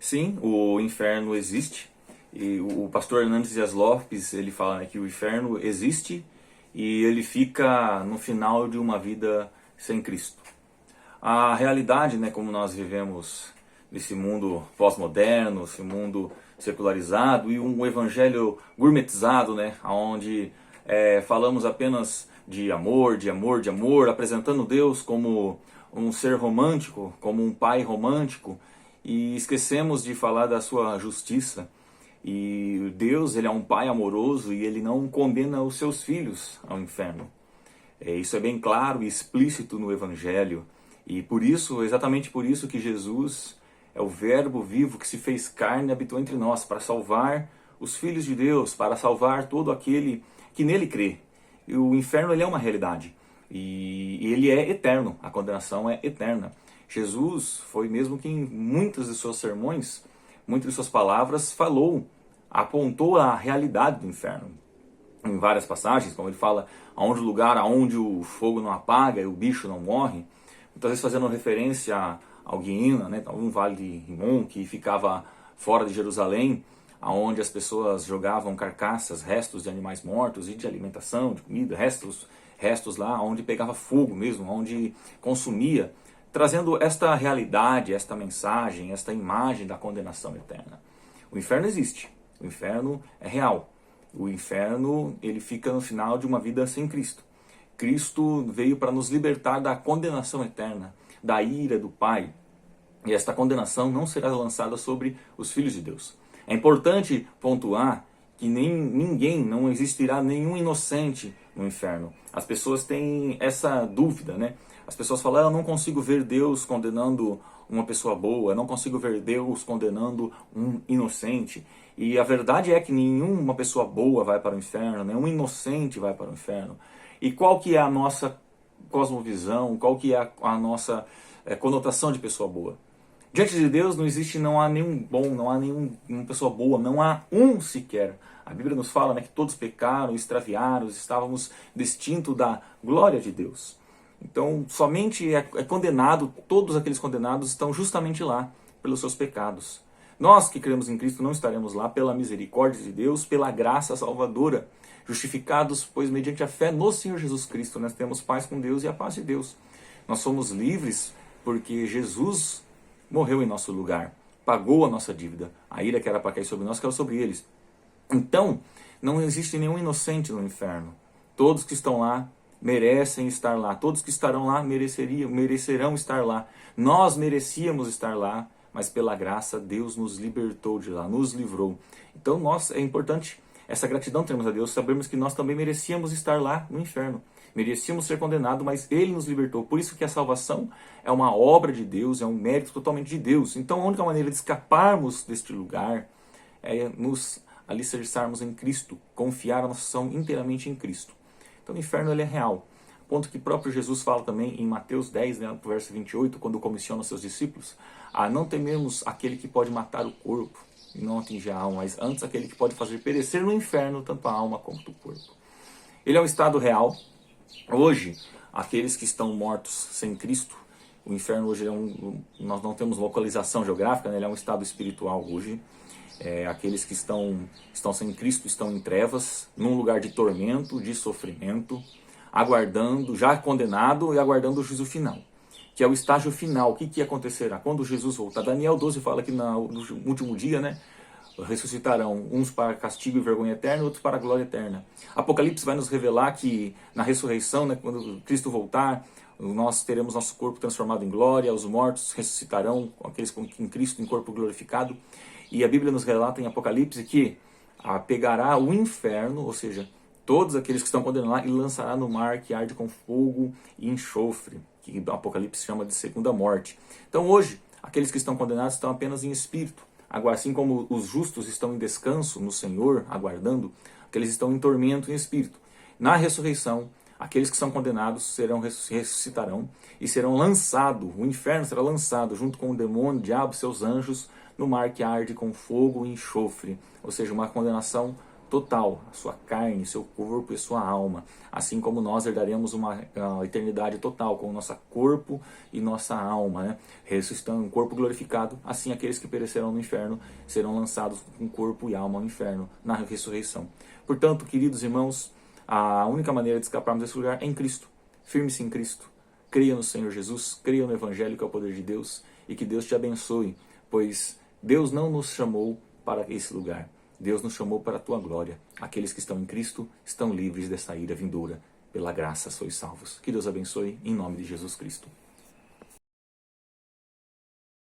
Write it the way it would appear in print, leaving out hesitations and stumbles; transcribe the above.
Sim, o inferno existe. E o pastor Hernandes Dias Lopes, ele fala, né, que o inferno existe e ele fica no final de uma vida sem Cristo. A realidade, né, como nós vivemos nesse mundo pós-moderno, esse mundo secularizado e um evangelho gourmetizado, né, onde falamos apenas de amor, de amor, de amor, apresentando Deus como um ser romântico, como um pai romântico, e esquecemos de falar da sua justiça. E Deus, ele é um pai amoroso e ele não condena os seus filhos ao inferno. Isso é bem claro e explícito no Evangelho. E por isso, exatamente por isso que Jesus é o verbo vivo que se fez carne e habitou entre nós, para salvar os filhos de Deus, para salvar todo aquele que nele crê. E o inferno, ele é uma realidade. E ele é eterno, a condenação é eterna. Jesus foi mesmo que em muitos de seus sermões, muitas de suas palavras, apontou a realidade do inferno. Em várias passagens, como ele fala, aonde o lugar aonde o fogo não apaga e o bicho não morre, muitas vezes fazendo referência ao Guiena, né, um vale de Rimmon que ficava fora de Jerusalém, aonde as pessoas jogavam carcaças, restos de animais mortos e de alimentação, de comida, restos lá onde pegava fogo mesmo, onde consumia, trazendo esta realidade, esta mensagem, esta imagem da condenação eterna. O inferno existe, o inferno é real. O inferno, ele fica no final de uma vida sem Cristo. Cristo veio para nos libertar da condenação eterna, da ira do Pai. E esta condenação não será lançada sobre os filhos de Deus. É importante pontuar que não existirá nenhum inocente no inferno. As pessoas têm essa dúvida, né? As pessoas falam, eu não consigo ver Deus condenando uma pessoa boa, eu não consigo ver Deus condenando um inocente. E a verdade é que nenhuma pessoa boa vai para o inferno, nenhum inocente vai para o inferno. E qual que é a nossa cosmovisão, qual que é a nossa conotação de pessoa boa? Diante de Deus não há nenhum bom, não há nenhuma pessoa boa, não há um sequer. A Bíblia nos fala, né, que todos pecaram, extraviaram, estávamos distintos da glória de Deus. Então, somente é condenado, todos aqueles condenados estão justamente lá, pelos seus pecados. Nós que cremos em Cristo não estaremos lá pela misericórdia de Deus, pela graça salvadora, justificados, pois mediante a fé no Senhor Jesus Cristo, nós temos paz com Deus e a paz de Deus. Nós somos livres porque Jesus morreu em nosso lugar, pagou a nossa dívida. A ira que era para cair sobre nós caiu sobre eles. Então, não existe nenhum inocente no inferno. Todos que estão lá merecem estar lá. Todos que estarão lá merecerão estar lá. Nós merecíamos estar lá, mas pela graça Deus nos libertou de lá, nos livrou. Então é importante essa gratidão termos a Deus, sabermos que nós também merecíamos estar lá no inferno. Merecíamos ser condenados, mas Ele nos libertou. Por isso que a salvação é uma obra de Deus, é um mérito totalmente de Deus. Então a única maneira de escaparmos deste lugar é nos alicerçarmos em Cristo, confiar a nossa ação inteiramente em Cristo. Então o inferno, ele é real. Ponto que próprio Jesus fala também em Mateus 10, né, verso 28, quando comissiona os seus discípulos, a não tememos aquele que pode matar o corpo e não atingir a alma, mas antes aquele que pode fazer perecer no inferno tanto a alma quanto o corpo. Ele é um estado real. Hoje, aqueles que estão mortos sem Cristo, o inferno hoje nós não temos localização geográfica, né, ele é um estado espiritual hoje. Aqueles que estão sem Cristo estão em trevas, num lugar de tormento, de sofrimento, aguardando, já condenado e aguardando o juízo final, que é o estágio final. O que acontecerá quando Jesus voltar? Daniel 12 fala que no último dia, né, ressuscitarão uns para castigo e vergonha eterna, outros para a glória eterna. Apocalipse vai nos revelar que na ressurreição, né, quando Cristo voltar, nós teremos nosso corpo transformado em glória, os mortos ressuscitarão, aqueles em Cristo em corpo glorificado. E a Bíblia nos relata em Apocalipse que pegará o inferno, ou seja, todos aqueles que estão condenados lá, e lançará no mar que arde com fogo e enxofre, que o Apocalipse chama de segunda morte. Então hoje, aqueles que estão condenados estão apenas em espírito. Agora, assim como os justos estão em descanso no Senhor, aguardando, aqueles estão em tormento em espírito. Na ressurreição, aqueles que são condenados ressuscitarão e serão lançados, o inferno será lançado junto com o demônio, o diabo, seus anjos, no mar que arde com fogo e enxofre. Ou seja, uma condenação total, a sua carne, seu corpo e sua alma, assim como nós herdaremos uma eternidade total com o nosso corpo e nossa alma, né? Ressuscitando um corpo glorificado, assim aqueles que perecerão no inferno serão lançados com corpo e alma ao inferno na ressurreição. Portanto, queridos irmãos, a única maneira de escaparmos desse lugar é em Cristo. Firme-se em Cristo, creia no Senhor Jesus, creia no Evangelho, que é o poder de Deus, e que Deus te abençoe, pois Deus não nos chamou para esse lugar. Deus nos chamou para a tua glória. Aqueles que estão em Cristo estão livres dessa ira vindoura. Pela graça sois salvos. Que Deus abençoe, em nome de Jesus Cristo.